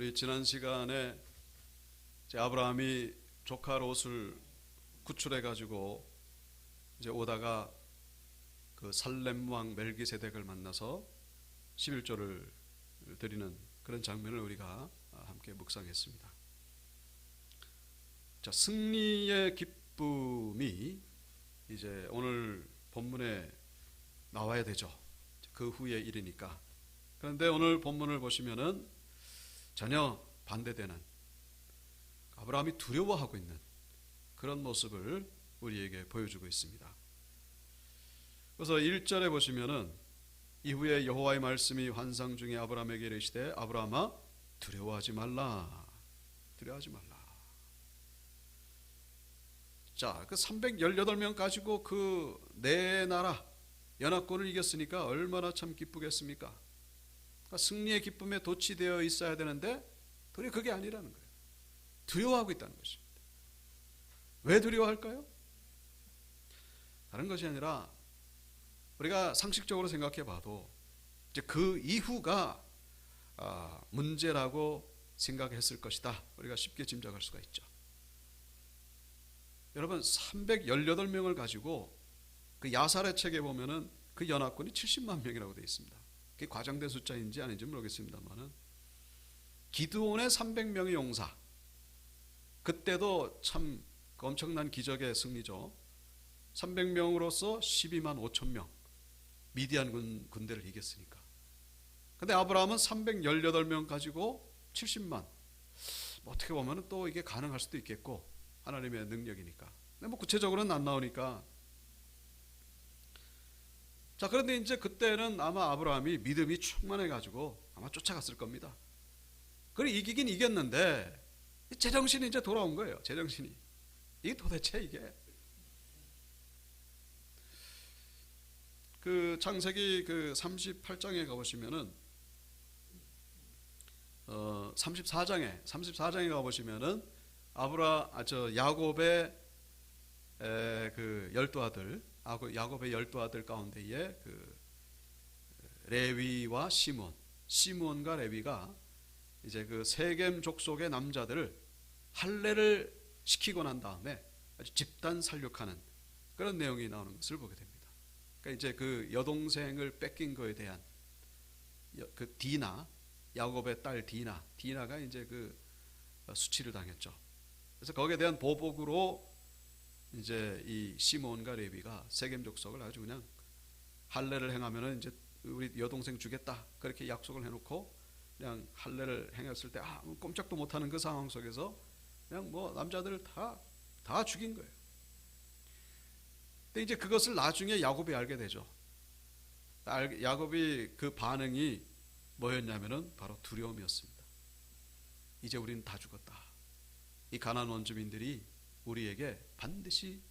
우리 지난 시간에 이제 아브라함이 조카 롯을 구출해 가지고 이제 오다가 그 살렘 왕 멜기세덱을 만나서 11조를 드리는 그런 장면을 우리가 함께 묵상했습니다. 자, 승리의 기쁨이 이제 오늘 본문에 나와야 되죠. 그 후의 일이니까. 그런데 오늘 본문을 보시면은 전혀 반대되는, 아브라함이 두려워하고 있는 그런 모습을 우리에게 보여주고 있습니다. 그래서 1절에 보시면은 이후에 여호와의 말씀이 환상 중에 아브라함에게 이르시되 아브라함아 두려워하지 말라. 두려워하지 말라. 자, 그 318명 가지고 그 네 나라 연합군을 이겼으니까 얼마나 참 기쁘겠습니까? 그러니까 승리의 기쁨에 도취되어 있어야 되는데 도리어 그게 아니라는 거예요. 두려워하고 있다는 것입니다. 왜 두려워할까요? 다른 것이 아니라 우리가 상식적으로 생각해 봐도 이제 그 이후가 문제라고 생각했을 것이다. 우리가 쉽게 짐작할 수가 있죠. 여러분 318명을 가지고 그 야살의 책에 보면은 그 연합군이 70만 명이라고 되어 있습니다. 그게 과장된 숫자인지 아닌지 모르겠습니다만은 기드온의 300명의 용사, 그때도 참 엄청난 기적의 승리죠. 300명으로서 12만 5천 명 미디안 군대를 이겼으니까. 근데 아브라함은 318명 가지고 70만, 어떻게 보면 또 이게 가능할 수도 있겠고 하나님의 능력이니까. 근데 뭐 구체적으로는 안 나오니까. 자, 그런데 이제 그때는 아마 아브라함이 믿음이 충만해 가지고 아마 쫓아갔을 겁니다. 그래 이기긴 이겼는데 제정신이 이제 돌아온 거예요. 제정신이. 이게 도대체 이게 그 창세기 그 38장에 가보시면은 34장에 가보시면은 야곱의 그 12아들, 야곱의 12아들 가운데에 그 레위와 시므온과 레위가 이제 그 세겜 족속의 남자들을 할례를 시키고 난 다음에 아주 집단 살육하는 그런 내용이 나오는 것을 보게 됩니다. 그러니까 이제 그 여동생을 뺏긴 거에 대한 그 디나, 야곱의 딸 디나가 이제 그 수치를 당했죠. 그래서 거기에 대한 보복으로 이제 이 시므온과 레위가 세겜 족속을 아주 그냥 할례를 행하면은 이제 우리 여동생 주겠다 그렇게 약속을 해놓고 그냥 할례를 행했을 때 꼼짝도 못하는 그 상황 속에서 그냥 뭐 남자들을 다 죽인 거예요. 근데 이제 그것을 나중에 야곱이 알게 되죠. 야곱이 그 반응이 뭐였냐면은 바로 두려움이었습니다. 이제 우리는 다 죽었다. 이 가나안 원주민들이 우리에게 반드시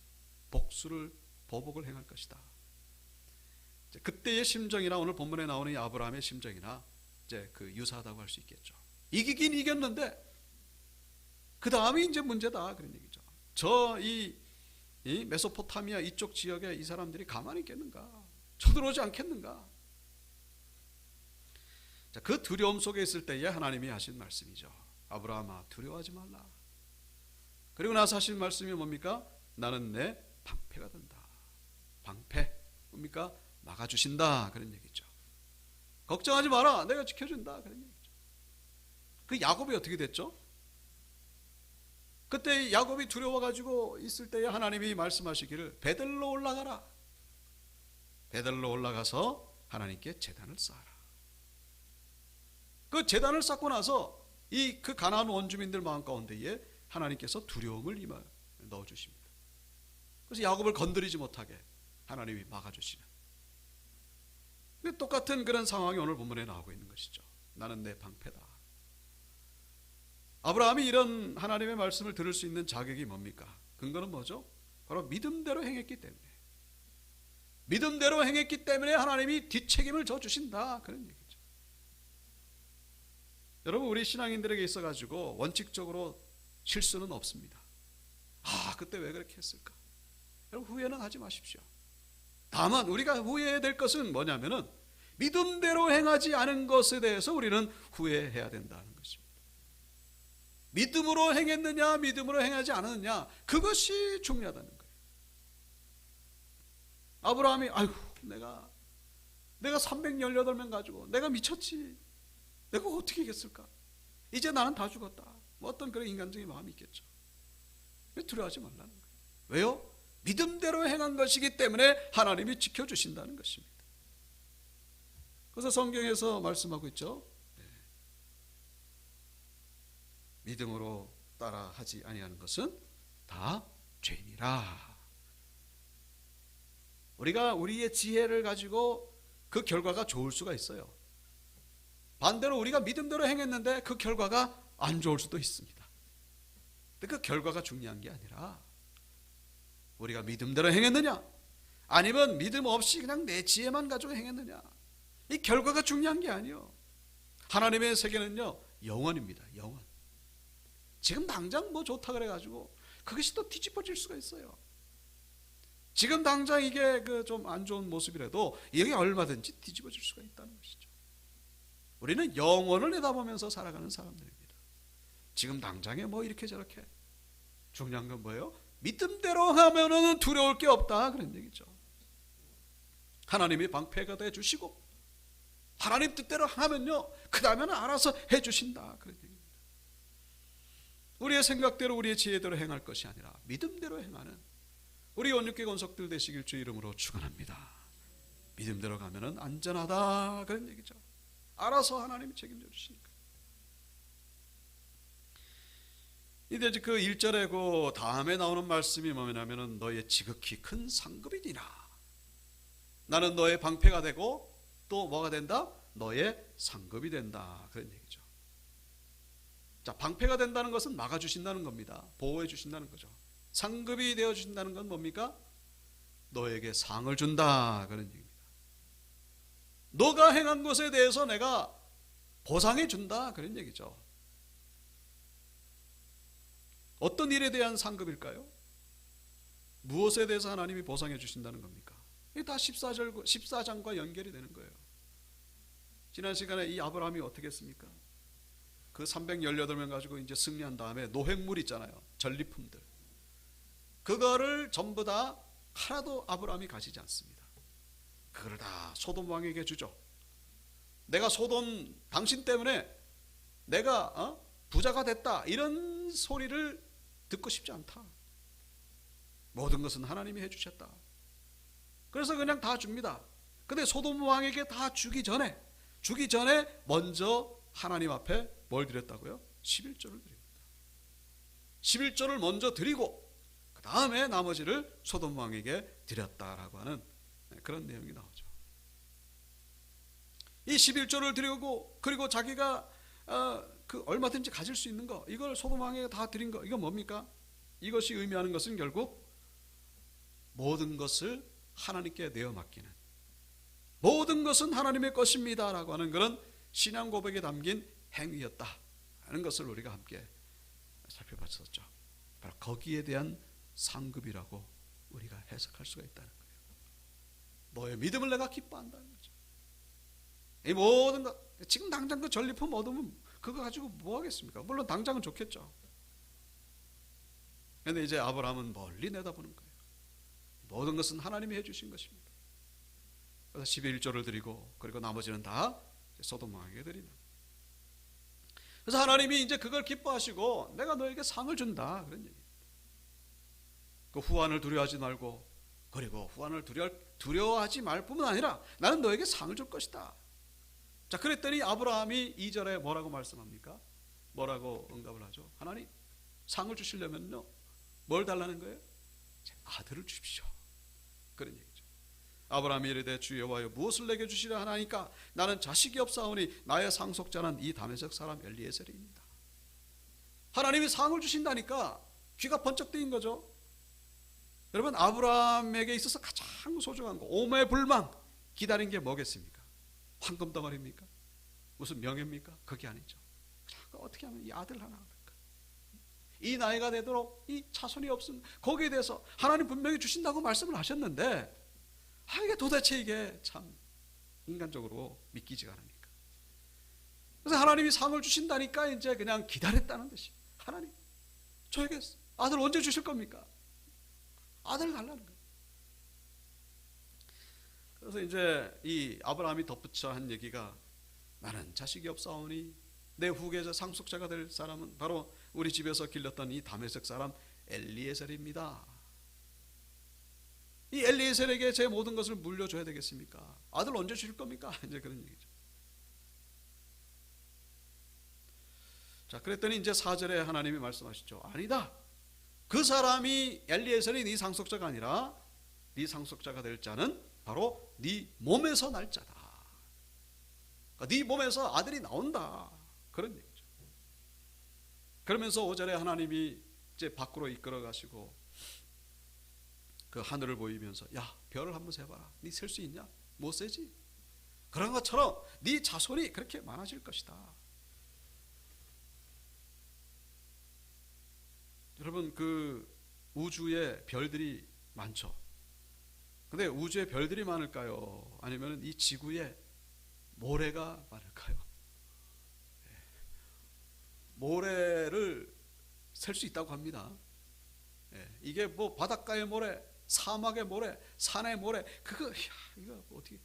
보복을 행할 것이다. 그때의 심정이나 오늘 본문에 나오는 이 아브라함의 심정이나 이제 그 유사하다고 할 수 있겠죠. 이기긴 이겼는데 그 다음이 이제 문제다 그런 얘기죠. 이 메소포타미아 이쪽 지역에 이 사람들이 가만히 있겠는가? 쳐들어오지 않겠는가? 자, 그 두려움 속에 있을 때에 하나님이 하신 말씀이죠. 아브라함아 두려워하지 말라. 그리고 나서 하신 말씀이 뭡니까? 나는 내 방패가 된다. 방패 뭡니까? 막아주신다 그런 얘기죠. 걱정하지 마라. 내가 지켜준다 그런 얘기죠. 그 야곱이 어떻게 됐죠? 그때 야곱이 두려워가지고 있을 때에 하나님이 말씀하시기를 베들로 올라가라. 베들로 올라가서 하나님께 제단을 쌓아라. 그 제단을 쌓고 나서 그 가나안 원주민들 마음 가운데에 하나님께서 두려움을 넣어주십니다. 그래서 야곱을 건드리지 못하게 하나님이 막아주시는. 근데 똑같은 그런 상황이 오늘 본문에 나오고 있는 것이죠. 나는 내 방패다. 아브라함이 이런 하나님의 말씀을 들을 수 있는 자격이 뭡니까? 근거는 뭐죠? 바로 믿음대로 행했기 때문에. 믿음대로 행했기 때문에 하나님이 뒷책임을 져주신다 그런 얘기죠. 여러분 우리 신앙인들에게 있어가지고 원칙적으로 실수는 없습니다. 그때 왜 그렇게 했을까? 여러분 후회는 하지 마십시오. 다만 우리가 후회해야 될 것은 뭐냐면은 믿음대로 행하지 않은 것에 대해서 우리는 후회해야 된다는 것입니다. 믿음으로 행했느냐 믿음으로 행하지 않았느냐, 그것이 중요하다는 거예요. 아브라함이 아이고 내가 318명 가지고 내가 미쳤지, 내가 어떻게 이겼을까, 이제 나는 다 죽었다, 뭐 어떤 그런 인간적인 마음이 있겠죠. 두려워하지 말라는 거예요. 왜요? 믿음대로 행한 것이기 때문에 하나님이 지켜주신다는 것입니다. 그래서 성경에서 말씀하고 있죠. 믿음으로 따라하지 아니하는 것은 다 죄니라. 우리가 우리의 지혜를 가지고 그 결과가 좋을 수가 있어요. 반대로 우리가 믿음대로 행했는데 그 결과가 안 좋을 수도 있습니다. 근데 그 결과가 중요한 게 아니라 우리가 믿음대로 행했느냐 아니면 믿음 없이 그냥 내 지혜만 가지고 행했느냐, 이 결과가 중요한 게 아니에요. 하나님의 세계는요 영원입니다. 영원. 지금 당장 뭐 좋다 그래가지고 그것이 또 뒤집어질 수가 있어요. 지금 당장 이게 그 좀 안 좋은 모습이라도 이게 얼마든지 뒤집어질 수가 있다는 것이죠. 우리는 영원을 내다보면서 살아가는 사람들입니다. 지금 당장에 뭐 이렇게 저렇게, 중요한 건 뭐예요? 믿음대로 하면은 두려울 게 없다, 그런 얘기죠. 하나님이 방패가 돼 주시고 하나님 뜻대로 하면요 그 다음에는 알아서 해 주신다, 그런 얘기입니다. 우리의 생각대로 우리의 지혜대로 행할 것이 아니라 믿음대로 행하는 우리 온육교 권속들 되시길 주 이름으로 축원합니다. 믿음대로 가면은 안전하다, 그런 얘기죠. 알아서 하나님이 책임져 주시니까. 이제 그 1절에 그 다음에 나오는 말씀이 뭐냐면은 너의 지극히 큰 상급이니라. 나는 너의 방패가 되고 또 뭐가 된다? 너의 상급이 된다, 그런 얘기죠. 자, 방패가 된다는 것은 막아주신다는 겁니다. 보호해 주신다는 거죠. 상급이 되어 주신다는 건 뭡니까? 너에게 상을 준다, 그런 얘기입니다. 너가 행한 것에 대해서 내가 보상해 준다, 그런 얘기죠. 어떤 일에 대한 상급일까요? 무엇에 대해서 하나님이 보상해 주신다는 겁니까? 이게 다 14장과 연결이 되는 거예요. 지난 시간에 이 아브라함이 어떻게 했습니까? 그 318명 가지고 이제 승리한 다음에 노획물 있잖아요. 전리품들. 그거를 전부 다 하나도 아브라함이 가지지 않습니다. 그걸 다 소돔 왕에게 주죠. 내가 소돔 당신 때문에 내가 부자가 됐다, 이런 소리를 듣고 싶지 않다. 모든 것은 하나님이 해주셨다. 그래서 그냥 다 줍니다. 근데 소돔 왕에게 다 주기 전에 먼저 하나님 앞에 뭘 드렸다고요? 11조를 드립니다. 11조를 먼저 드리고 그 다음에 나머지를 소돔 왕에게 드렸다라고 하는 그런 내용이 나오죠. 이 11조를 드리고 그리고 자기가 그 얼마든지 가질 수 있는 거, 이걸 소돔 왕에게 다 드린 거, 이건 뭡니까? 이것이 의미하는 것은 결국 모든 것을 하나님께 내어 맡기는, 모든 것은 하나님의 것입니다 라고 하는 그런 신앙 고백에 담긴 행위였다 하는 것을 우리가 함께 살펴봤었죠. 바로 거기에 대한 상급이라고 우리가 해석할 수가 있다는 거예요. 너의 믿음을 내가 기뻐한다는 거죠. 이 모든 것, 지금 당장 그 전리품 얻으면 그거 가지고 뭐 하겠습니까? 물론 당장은 좋겠죠. 그런데 이제 아브라함은 멀리 내다보는 거예요. 모든 것은 하나님이 해주신 것입니다. 그래서 11조를 드리고 그리고 나머지는 다 소돔 왕에게 드리는. 그래서 하나님이 이제 그걸 기뻐하시고 내가 너에게 상을 준다, 그런 얘기입니다. 그 후환을 두려워하지 말고, 그리고 후환을 두려워하지 말 뿐만 아니라 나는 너에게 상을 줄 것이다. 자, 그랬더니 아브라함이 2절에 뭐라고 말씀합니까? 뭐라고 응답을 하죠? 하나님, 상을 주시려면요 뭘 달라는 거예요? 아들을 주십시오, 그런 얘기죠. 아브라함이 이르되 주 여호와여 무엇을 내게 주시려 하나이까? 나는 자식이 없사오니 나의 상속자는 이 다메섹 사람 엘리에셀입니다. 하나님이 상을 주신다니까 귀가 번쩍 뜨인 거죠. 여러분, 아브라함에게 있어서 가장 소중한 거, 오매불망 기다린 게 뭐겠습니까? 황금 덩어리입니까? 무슨 명예입니까? 그게 아니죠. 어떻게 하면 이 아들 하나 얻을까? 이 나이가 되도록 이 자손이 없음, 거기에 대해서 하나님 분명히 주신다고 말씀을 하셨는데 이게 도대체 이게 참 인간적으로 믿기지가 않으니까. 그래서 하나님이 상을 주신다니까 이제 그냥 기다렸다는 듯이 하나님, 저에게 아들 언제 주실 겁니까? 아들 달라는 거예요. 그래서 이제 이 아브라함이 덧붙여 한 얘기가, 나는 자식이 없사오니 내 후계자 상속자가 될 사람은 바로 우리 집에서 길렀던 이 다메섹 사람 엘리에셀입니다. 이 엘리에셀에게 제 모든 것을 물려줘야 되겠습니까? 아들 언제 주실 겁니까? 이제 그런 얘기죠. 자, 그랬더니 이제 4절에 하나님이 말씀하시죠. 아니다. 그 사람이 엘리에셀이 네 상속자가 아니라 네 상속자가 될 자는 바로 네 몸에서 날 자다. 그러니까 네 몸에서 아들이 나온다. 그런 얘기죠. 그러면서 5절에 하나님이 이제 밖으로 이끌어 가시고 그 하늘을 보이면서, 야, 별을 한번 세봐라. 네 셀 수 있냐? 못 세지. 그런 것처럼 네 자손이 그렇게 많아질 것이다. 여러분, 그 우주에 별들이 많죠. 근데 우주에 별들이 많을까요? 아니면 이 지구에 모래가 많을까요? 모래를 셀 수 있다고 합니다. 이게 뭐 바닷가의 모래, 사막의 모래, 산의 모래, 이거 어떻게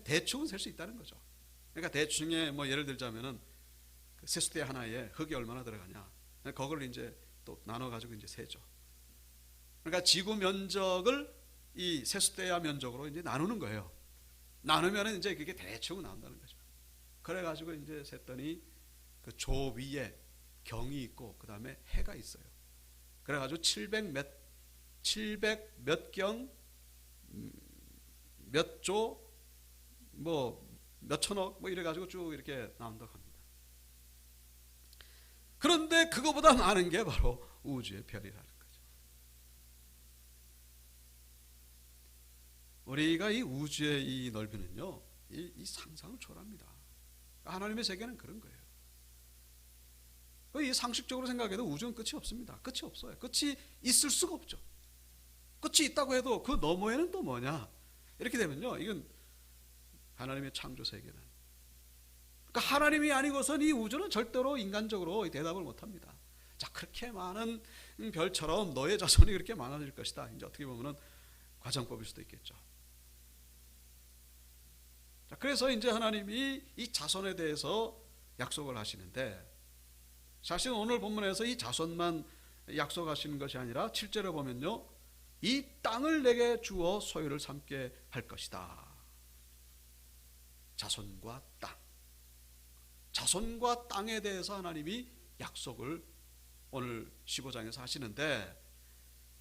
대충은 셀 수 있다는 거죠. 그러니까 대충에 뭐 예를 들자면은 그 세수대 하나에 흙이 얼마나 들어가냐, 그걸 이제 또 나눠 가지고 이제 세죠. 그러니까 지구 면적을 이 세수대야 면적으로 이제 나누는 거예요. 나누면은 이제 그게 대충 나온다는 거죠. 그래 가지고 이제 셌더니 그 조 위에 경이 있고 그 다음에 해가 있어요. 그래 가지고 700 몇 경, 몇 조, 뭐 몇 천억 뭐 이래 가지고 쭉 이렇게 나온다고 합니다. 그런데 그거보다 많은 게 바로 우주의 별이라는 거죠. 우리가 이 우주의 이 넓이는요, 이 상상을 초월합니다. 하나님의 세계는 그런 거예요. 이 상식적으로 생각해도 우주는 끝이 없습니다. 끝이 없어요. 끝이 있을 수가 없죠. 끝이 있다고 해도 그 너머에는 또 뭐냐? 이렇게 되면요, 이건 하나님의 창조 세계는, 그러니까 하나님이 아니고선 이 우주는 절대로 인간적으로 대답을 못합니다. 자, 그렇게 많은 별처럼 너의 자손이 그렇게 많아질 것이다. 이제 어떻게 보면은 과장법일 수도 있겠죠. 자, 그래서 이제 하나님이 이 자손에 대해서 약속을 하시는데, 사실 오늘 본문에서 이 자손만 약속하시는 것이 아니라 7절에 보면요, 이 땅을 내게 주어 소유를 삼게 할 것이다. 자손과 땅, 자손과 땅에 대해서 하나님이 약속을 오늘 15장에서 하시는데,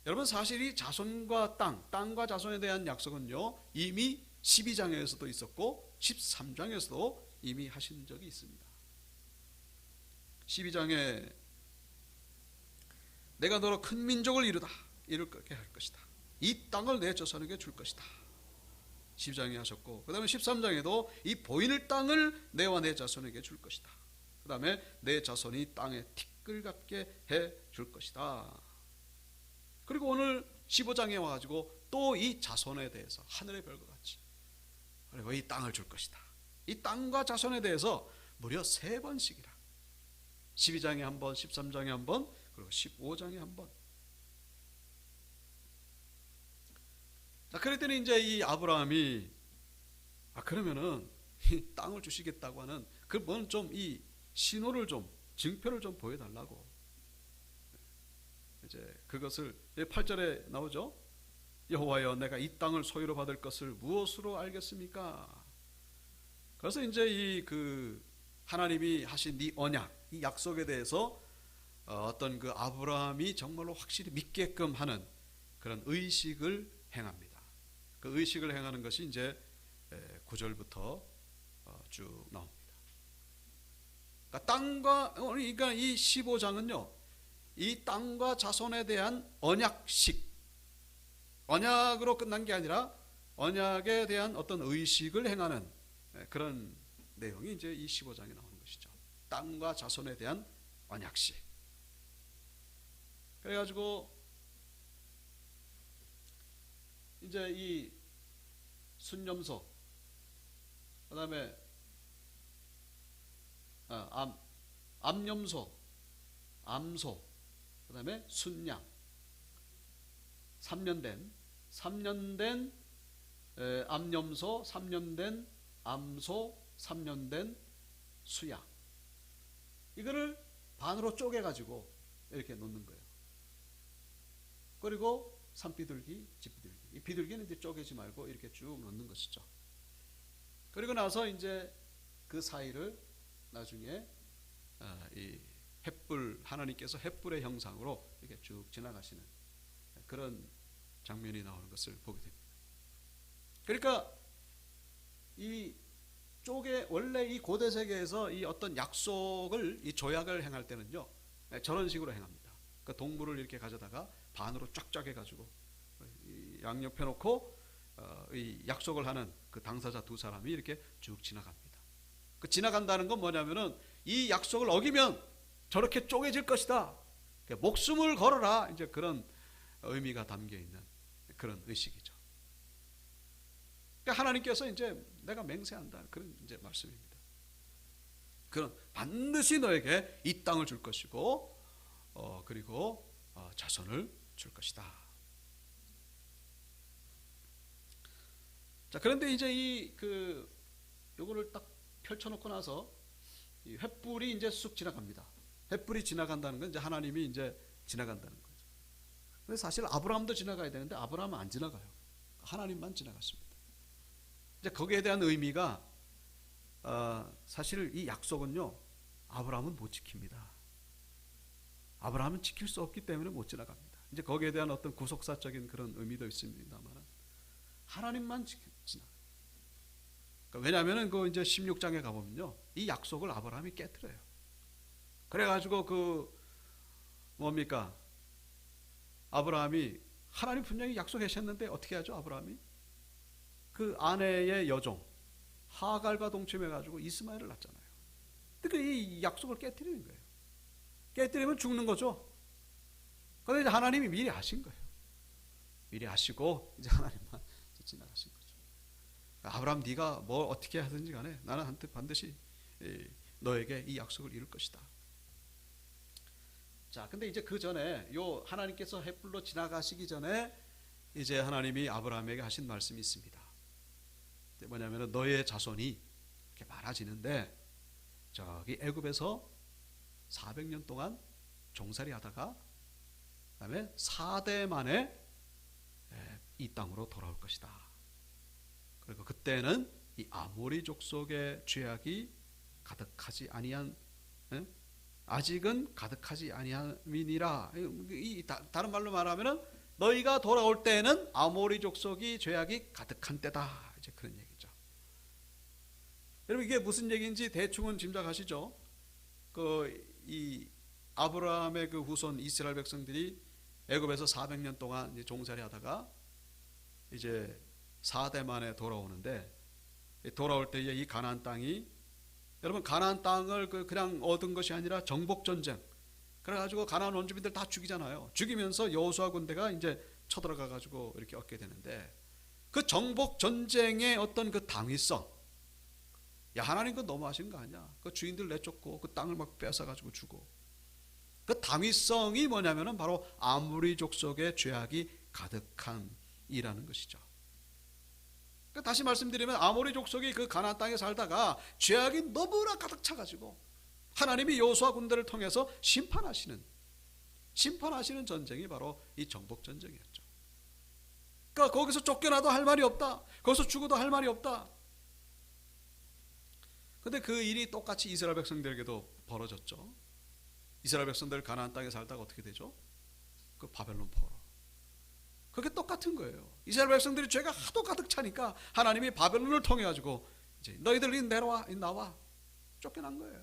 여러분 사실 이 자손과 땅과 자손에 대한 약속은요, 이미 12장에서도 있었고 13장에서도 이미 하신 적이 있습니다. 12장에 내가 너로 큰 민족을 이루게 할 것이다. 이 땅을 내 자손에게 줄 것이다. 12장에 하셨고, 그 다음에 13장에도 이 보이는 땅을 내와 내 자손에게 줄 것이다. 그 다음에 내 자손이 땅에 티끌 같게 해 줄 것이다. 그리고 오늘 15장에 와가지고 또 이 자손에 대해서 하늘의 별과 같이, 그리고 이 땅을 줄 것이다. 이 땅과 자손에 대해서 무려 3번씩이라. 12장에 한 번, 13장에 한 번, 그리고 15장에 한 번. 자, 그랬더니 이제 이 아브라함이, 그러면은 이 땅을 주시겠다고 하는 그 뭔 좀 이 신호를 좀, 증표를 좀 보여달라고. 이제 그것을 8절에 나오죠. 여호와여, 내가 이 땅을 소유로 받을 것을 무엇으로 알겠습니까? 그래서 이제 이 그 하나님이 하신 이 언약, 이 약속에 대해서 어떤 그 아브라함이 정말로 확실히 믿게끔 하는 그런 의식을 행합니다. 그 의식을 행하는 것이 이제 9절부터 쭉 나옵니다. 그러니까 이 15장은요, 이 땅과 자손에 대한 언약식, 언약으로 끝난 게 아니라 언약에 대한 어떤 의식을 행하는 그런 내용이 이제 이 15장에 나오는 것이죠. 땅과 자손에 대한 언약식. 그래가지고 이제 이 순념소, 그 다음에 암염소, 암소, 그 다음에 순양, 3년 된 암염소, 3년 된 암소, 3년 된 수양. 이거를 반으로 쪼개가지고 이렇게 놓는 거예요. 그리고 산비둘기, 집비둘기. 이 비둘기는 이제 쪼개지 말고 이렇게 쭉 놓는 것이죠. 그리고 나서 이제 그 사이를 나중에 이 횃불, 하나님께서 횃불의 형상으로 이렇게 쭉 지나가시는 그런 장면이 나오는 것을 보게 됩니다. 그러니까 이 쪽에 원래 이 고대 세계에서 이 어떤 약속을, 이 조약을 행할 때는요, 저런 식으로 행합니다. 그 동물을 이렇게 가져다가 반으로 쫙쫙 해가지고 양옆에 놓고 이 약속을 하는 그 당사자 두 사람이 이렇게 쭉 지나갑니다. 그 지나간다는 건 뭐냐면은 이 약속을 어기면 저렇게 쪼개질 것이다. 목숨을 걸어라. 이제 그런 의미가 담겨 있는 그런 의식이죠. 그러니까 하나님께서 이제 내가 맹세한다. 그런 이제 말씀입니다. 그런 반드시 너에게 이 땅을 줄 것이고, 그리고 자손을 줄 것이다. 자, 그런데 이제 요거를 딱 펼쳐놓고 나서 이 횃불이 이제 쑥 지나갑니다. 횃불이 지나간다는 건 이제 하나님이 이제 지나간다는 거죠. 근데 사실 아브라함도 지나가야 되는데 아브라함은 안 지나가요. 하나님만 지나갔습니다. 이제 거기에 대한 의미가 사실 이 약속은요, 아브라함은 못 지킵니다. 아브라함은 지킬 수 없기 때문에 못 지나갑니다. 이제 거기에 대한 어떤 구속사적인 그런 의미도 있습니다만 하나님만 지나가요. 그러니까 왜냐하면 그 이제 16장에 가보면요, 이 약속을 아브라함이 깨뜨려요. 그래가지고 뭡니까? 아브라함이 하나님 분명히 약속하셨는데 어떻게 하죠? 아브라함이 그 아내의 여종 하갈과 동침해가지고 이스마엘을 낳잖아요. 그러니까 이 약속을 깨뜨리는 거예요. 깨뜨리면 죽는 거죠. 그런데 이제 하나님이 미리 아신 거예요. 미리 아시고 이제 하나님만 지나가신 거죠. 아브라함, 네가 뭘 어떻게 하든지 간에 나는 반드시 너에게 이 약속을 이룰 것이다. 자, 근데 이제 그 전에 요 하나님께서 횃불로 지나가시기 전에 이제 하나님이 아브라함에게 하신 말씀이 있습니다. 뭐냐면은 너의 자손이 이렇게 많아지는데 저기 애굽에서 400년 동안 종살이 하다가 그다음에 4대 만에 이 땅으로 돌아올 것이다. 그리고 그때는 이 아모리 족속의 죄악이 가득하지 아니한, 아직은 가득하지 아니함이니라. 다른 말로 말하면은 너희가 돌아올 때는 아모리 족속이 죄악이 가득한 때다. 이제 그런 얘기죠. 여러분, 이게 무슨 얘기인지 대충은 짐작하시죠? 이 아브라함의 그 후손 이스라엘 백성들이 애굽에서 400년 동안 이제 종살이 하다가 이제 4대 만에 돌아오는데, 돌아올 때에 이 가나안 땅이, 여러분, 가나안 땅을 그냥 얻은 것이 아니라 정복 전쟁. 그래가지고 가나안 원주민들 다 죽이잖아요. 죽이면서 여호수아 군대가 이제 쳐들어가 가지고 이렇게 얻게 되는데, 그 정복 전쟁의 어떤 그 당위성, 야, 하나님 그거 너무하신 거 아니야? 그 주인들 내쫓고 그 땅을 막 뺏어가지고 주고, 그 당위성이 뭐냐면은 바로 아모리 족속의 죄악이 가득함이라는 것이죠. 그러니까 다시 말씀드리면 아모리 족속이 그 가나안 땅에 살다가 죄악이 너무나 가득 차가지고 하나님이 여호수아 군대를 통해서 심판하시는 전쟁이 바로 이 정복 전쟁이었죠. 그러니까 거기서 쫓겨나도 할 말이 없다. 거기서 죽어도 할 말이 없다. 근데 그 일이 똑같이 이스라엘 백성들에게도 벌어졌죠. 이스라엘 백성들 가나안 땅에 살다가 어떻게 되죠? 그 바벨론 포로. 그게 똑같은 거예요. 이스라엘 백성들이 죄가 하도 가득 차니까 하나님이 바벨론을 통해 가지고 이제 너희들이 내려와, 나와, 쫓겨난 거예요.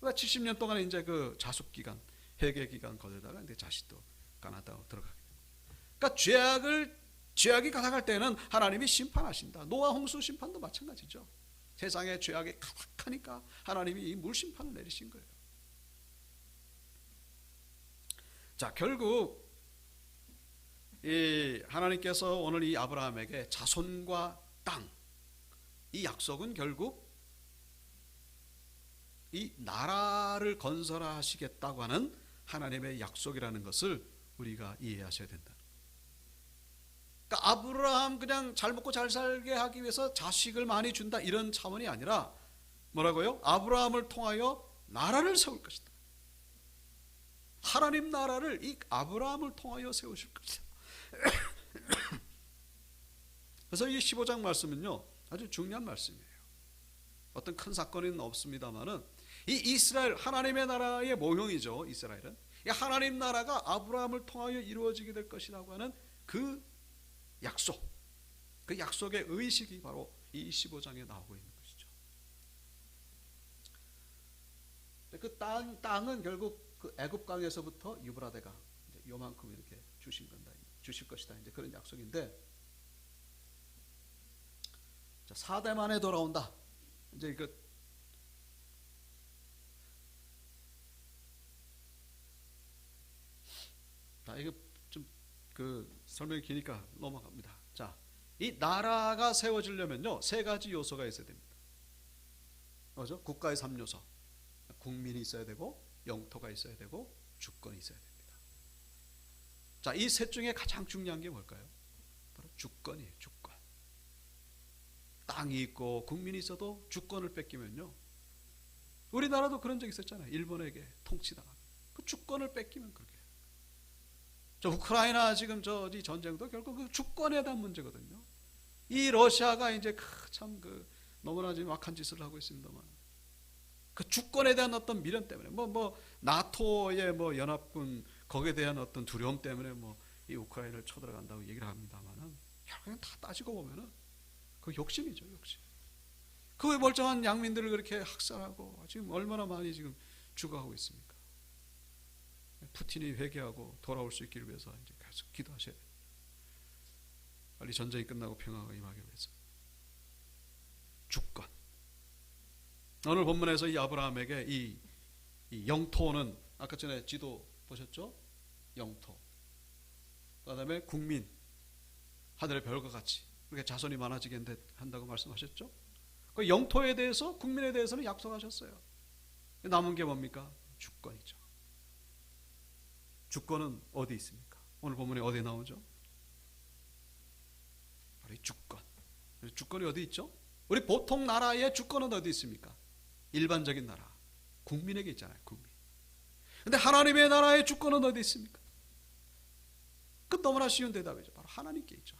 70년 동안 이제 그 자숙 기간, 회개 기간 거들다가 이제 다시 또 가나안 땅으로 들어가게 됩니다. 그러니까 죄악이 가득할 때는 하나님이 심판하신다. 노아 홍수 심판도 마찬가지죠. 세상에 죄악이 가득하니까 하나님이 이 물심판을 내리신 거예요. 자, 결국 이 하나님께서 오늘 이 아브라함에게 자손과 땅, 이 약속은 결국 이 나라를 건설하시겠다고 하는 하나님의 약속이라는 것을 우리가 이해하셔야 된다. 그러니까 아브라함 그냥 잘 먹고 잘 살게 하기 위해서 자식을 많이 준다 이런 차원이 아니라 뭐라고요? 아브라함을 통하여 나라를 세울 것이다. 하나님 나라를 이 아브라함을 통하여 세우실 것이다. 그래서 이 15장 말씀은요 아주 중요한 말씀이에요. 어떤 큰 사건은 없습니다만은 이 이스라엘 하나님의 나라의 모형이죠. 이스라엘은 이 하나님 나라가 아브라함을 통하여 이루어지게 될 것이라고 하는 그 약속, 그 약속의 의식이 바로 이 15장에 나오고 있는 것이죠. 그 땅은 결국 그 애굽강에서부터 유브라데가 이제 요만큼 이렇게 주실 것이다. 이제 그런 약속인데, 자, 4대 만에 돌아온다. 이제 이거 이거 좀 그 설명이 기니까 넘어갑니다. 자, 이 나라가 세워지려면요 3가지 요소가 있어야 됩니다. 그죠? 국가의 3요소. 국민이 있어야 되고, 영토가 있어야 되고, 주권이 있어야 됩니다. 자, 이 셋 중에 가장 중요한 게 뭘까요? 바로 주권이에요. 주권. 땅이 있고 국민이 있어도 주권을 뺏기면요, 우리나라도 그런 적 있었잖아요. 일본에게 통치당하고 그 주권을 뺏기면 그렇게. 저 우크라이나 지금 이 전쟁도 결국 그 주권에 대한 문제거든요. 이 러시아가 이제 참 너무나 지금 악한 짓을 하고 있습니다만, 그 주권에 대한 어떤 미련 때문에 나토의 연합군 거기에 대한 어떤 두려움 때문에 이 우크라이나를 쳐들어간다고 얘기를 합니다만은, 결국엔 다 따지고 보면은 그 욕심이죠, 욕심. 그 멀쩡한 양민들을 그렇게 학살하고 지금 얼마나 많이 지금 죽어가고 있습니까? 푸틴이 회개하고 돌아올 수 있기를 위해서 이제 계속 기도하셔야 돼요. 빨리 전쟁이 끝나고 평화가 임하기 위해서. 주권. 오늘 본문에서 이 아브라함에게 이 영토는 아까 전에 지도 보셨죠? 영토. 그다음에 국민. 하늘의 별과 같이 그렇게 자손이 많아지게 한다고 말씀하셨죠? 그 영토에 대해서, 국민에 대해서는 약속하셨어요. 남은 게 뭡니까? 주권이죠. 주권은 어디 있습니까? 오늘 본문에 어디 나오죠? 바로 이 주권. 주권이 어디 있죠? 우리 보통 나라의 주권은 어디 있습니까? 일반적인 나라, 국민에게 있잖아요. 국민. 근데 하나님의 나라의 주권은 어디 있습니까? 그 너무나 쉬운 대답이죠. 바로 하나님께 있죠.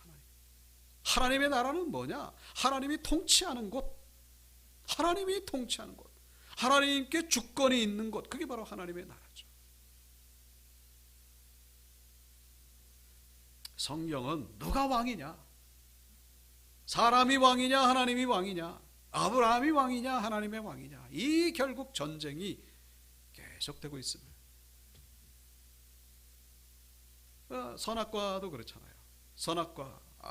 하나님의 나라는 뭐냐? 하나님이 통치하는 곳, 하나님이 통치하는 곳, 하나님께 주권이 있는 곳, 그게 바로 하나님의 나라죠. 성경은 누가 왕이냐? 사람이 왕이냐? 하나님이 왕이냐? 아브라함이 왕이냐? 하나님의 왕이냐? 이 결국 전쟁이 계속되고 있음을. 선악과도 그렇잖아요. 선악과를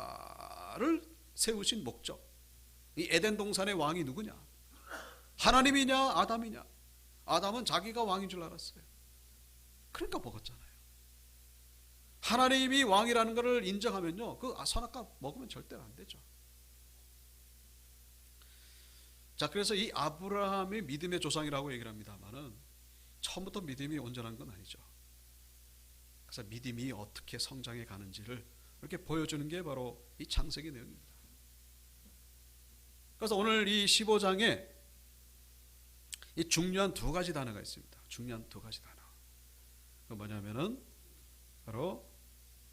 세우신 목적. 이 에덴 동산의 왕이 누구냐? 하나님이냐? 아담이냐? 아담은 자기가 왕인 줄 알았어요. 그러니까 먹었잖아요. 하나님이 왕이라는 것을 인정하면요, 그 선악과 먹으면 절대로 안 되죠. 자, 그래서 이 아브라함이 믿음의 조상이라고 얘기를 합니다만은 처음부터 믿음이 온전한 건 아니죠. 그래서 믿음이 어떻게 성장해 가는지를 이렇게 보여주는 게 바로 이 창세기 내용입니다. 그래서 오늘 이 15장에 이 중요한 2가지 단어가 있습니다. 중요한 2가지 단어. 그 뭐냐면은 바로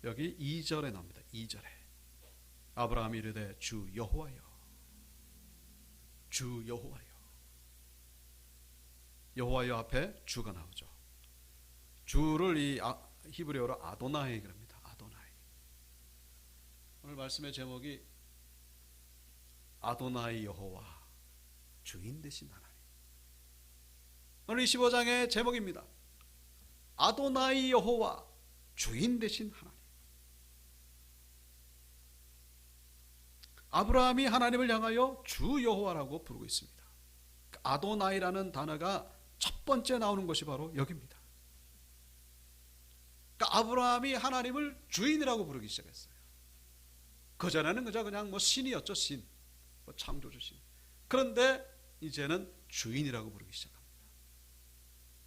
여기 2절에 나옵니다. 2절에 아브라함이 이르되 주 여호와여, 주 여호와여. 여호와여 앞에 주가 나오죠. 주를 이 히브리어로 아도나이 그럽니다. 아도나이. 오늘 말씀의 제목이 아도나이 여호와, 주인 되신 하나님. 오늘 25장의 제목입니다. 아도나이 여호와, 주인 되신 하나님. 아브라함이 하나님을 향하여 주 여호와라고 부르고 있습니다. 아도나이라는 단어가 첫 번째 나오는 것이 바로 여기입니다. 그러니까 아브라함이 하나님을 주인이라고 부르기 시작했어요. 그전에는 그냥 신이었죠. 신, 창조주 신. 그런데 이제는 주인이라고 부르기 시작합니다.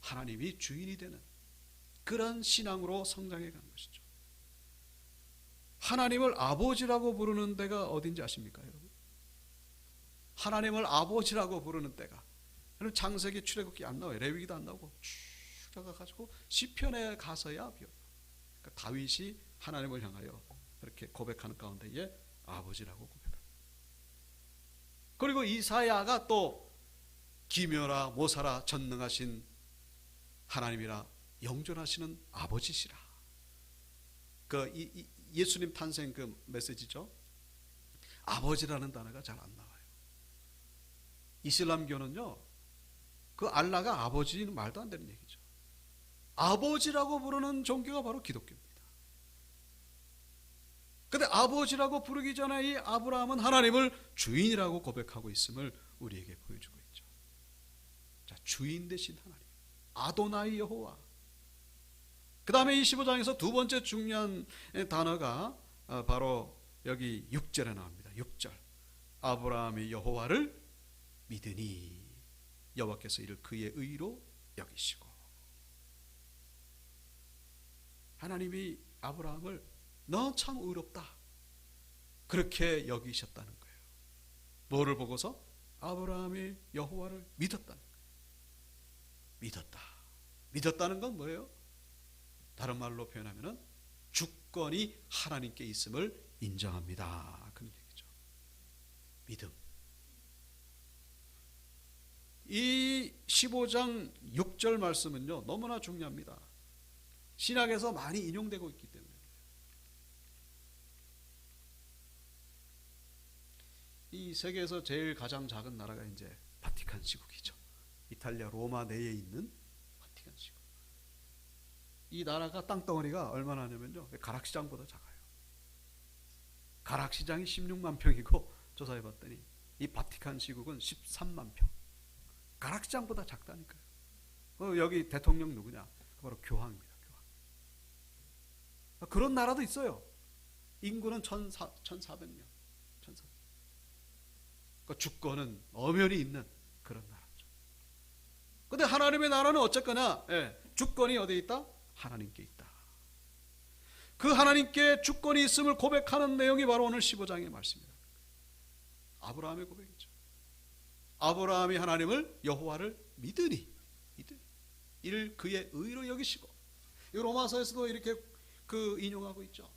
하나님이 주인이 되는, 그런 신앙으로 성장해 간 것이죠. 하나님을 아버지라고 부르는 데가 어딘지 아십니까, 여러분? 하나님을 아버지라고 부르는 때가, 여러분 창세기 출애굽기 안 나와요. 레위기도 안 나오고 쭉 들어가가지고 시편에 가서야 비어요. 그러니까 다윗이 하나님을 향하여 그렇게 고백하는 가운데에 아버지라고 고백합니다. 그리고 이사야가 또 기묘라 모사라 전능하신 하나님이라 영존하시는 아버지시라. 예수님 탄생 그 메시지죠. 아버지라는 단어가 잘 안 나와요. 이슬람교는요, 그 알라가 아버지는 말도 안 되는 얘기죠. 아버지라고 부르는 종교가 바로 기독교입니다. 근데 아버지라고 부르기 전에 이 아브라함은 하나님을 주인이라고 고백하고 있음을 우리에게 보여주고 있죠. 자, 주인 되신 하나님, 아도나이 여호와. 그 다음에 이 15장에서 두 번째 중요한 단어가 바로 여기 6절에 나옵니다. 6절. 아브라함이 여호와를 믿으니 여호와께서 이를 그의 의로 여기시고. 하나님이 아브라함을 너 참 의롭다 그렇게 여기셨다는 거예요. 뭐를 보고서? 아브라함이 여호와를 믿었다는 거예요. 믿었다. 믿었다는 건 뭐예요? 다른 말로 표현하면 주권이 하나님께 있음을 인정합니다. 그런 얘기죠. 믿음. 이 15장 6절 말씀은요, 너무나 중요합니다. 신약에서 많이 인용되고 있기 때문에. 이 세계에서 제일 가장 작은 나라가 이제 바티칸 시국이죠. 이탈리아 로마 내에 있는 바티칸 시국. 이 나라가 땅덩어리가 얼마나 하냐면요, 가락시장보다 작아요. 가락시장이 16만 평이고 조사해 봤더니 이 바티칸 시국은 13만 평. 가락시장보다 작다니까요. 여기 대통령 누구냐? 바로 교황입니다. 교황. 그런 나라도 있어요. 인구는 1,400명. 그 주권은 엄연히 있는 그런 나라죠. 근데 하나님의 나라는 어쨌거나 주권이 어디에 있다? 하나님께 있다. 그 하나님께 주권이 있음을 고백하는 내용이 바로 오늘 15장의 말씀입니다. 아브라함의 고백이죠. 아브라함이 하나님을 여호와를 믿으니 이를 그의 의로 여기시고. 이 로마서에서도 이렇게 인용하고 있죠.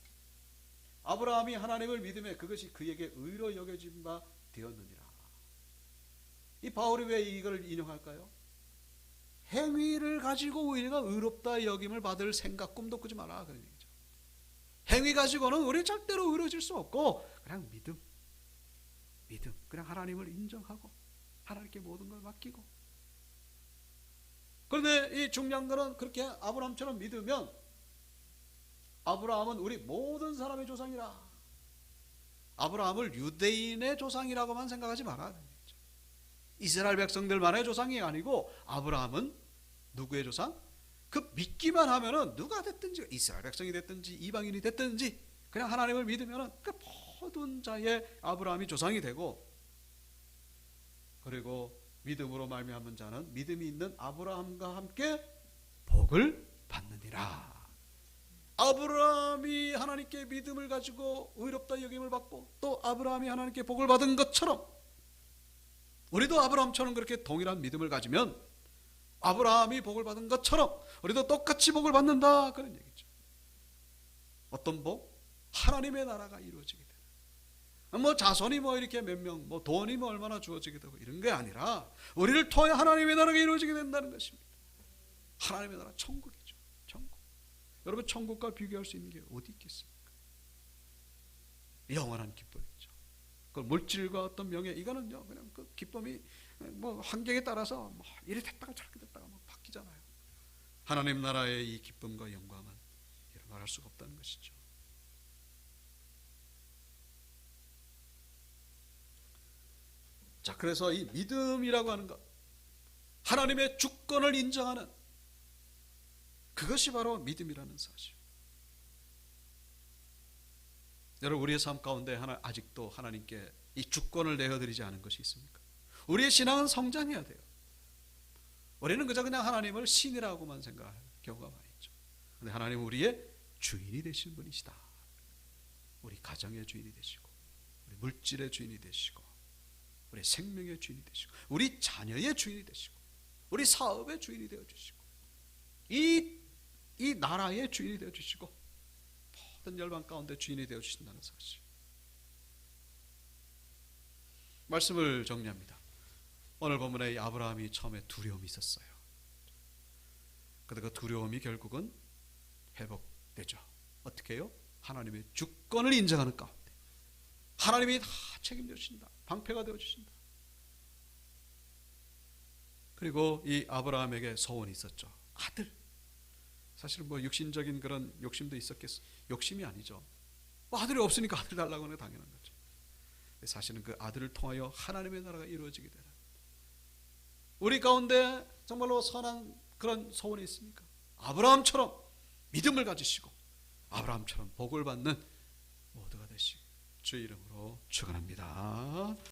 아브라함이 하나님을 믿음에 그것이 그에게 의로 여겨진 바 되었느니라. 이 바울이 왜 이걸 인용할까요? 행위를 가지고 우리가 의롭다 여김을 받을 생각 꿈도 꾸지 마라 그런 얘기죠. 행위 가지고는 우리 절대로 의로워질 수 없고 그냥 믿음 그냥 하나님을 인정하고 하나님께 모든 걸 맡기고. 그런데 이 중요한 거는 그렇게 아브라함처럼 믿으면 아브라함은 우리 모든 사람의 조상이라. 아브라함을 유대인의 조상이라고만 생각하지 마라. 이스라엘 백성들만의 조상이 아니고 아브라함은 누구의 조상? 그 믿기만 하면은 누가 됐든지, 이스라엘 백성이 됐든지 이방인이 됐든지 그냥 하나님을 믿으면은 그 모든 자의 아브라함이 조상이 되고, 그리고 믿음으로 말미암은 자는 믿음이 있는 아브라함과 함께 복을 받느니라. 아브라함이 하나님께 믿음을 가지고 의롭다 여김을 받고 또 아브라함이 하나님께 복을 받은 것처럼 우리도 아브라함처럼 그렇게 동일한 믿음을 가지면 아브라함이 복을 받은 것처럼 우리도 똑같이 복을 받는다 그런 얘기죠. 어떤 복? 하나님의 나라가 이루어지게 되는. 자손이 이렇게 몇 명, 돈이 얼마나 주어지게 되고 이런 게 아니라 우리를 통해 하나님의 나라가 이루어지게 된다는 것입니다. 하나님의 나라 천국이죠. 천국. 여러분 천국과 비교할 수 있는 게 어디 있겠습니까? 영원한 기쁨이죠. 그 물질과 어떤 명예 이거는요 그냥 그 기쁨이 환경에 따라서 이리 됐다가 저렇게 됐다가 바뀌잖아요. 하나님 나라의 이 기쁨과 영광은 이런 말할 수가 없다는 것이죠. 자, 그래서 이 믿음이라고 하는 것, 하나님의 주권을 인정하는 그것이 바로 믿음이라는 사실. 여러분 우리의 삶 가운데 아직도 하나님께 이 주권을 내어드리지 않은 것이 있습니까? 우리의 신앙은 성장해야 돼요. 우리는 그냥 하나님을 신이라고만 생각할 경우가 많이 있죠. 근데 하나님은 우리의 주인이 되신 분이시다. 우리 가정의 주인이 되시고, 우리 물질의 주인이 되시고, 우리 생명의 주인이 되시고, 우리 자녀의 주인이 되시고, 우리 사업의 주인이 되어주시고, 이 나라의 주인이 되어주시고, 모든 열방 가운데 주인이 되어주신다는 사실. 말씀을 정리합니다. 오늘 본문에 아브라함이 처음에 두려움이 있었어요. 그런데 그 두려움이 결국은 회복되죠. 어떻게 해요? 하나님의 주권을 인정하는 가운데 하나님이 다 책임져 주신다. 방패가 되어 주신다. 그리고 이 아브라함에게 소원이 있었죠. 아들. 사실 뭐 육신적인 그런 욕심도 있었겠어. 욕심이 아니죠. 뭐 아들이 없으니까 아들 달라고 하는 게 당연한 거죠. 사실은 그 아들을 통하여 하나님의 나라가 이루어지게 되는, 우리 가운데 정말로 선한 그런 소원이 있습니까? 아브라함처럼 믿음을 가지시고 아브라함처럼 복을 받는 모두가 되시기 주의 이름으로 축원합니다.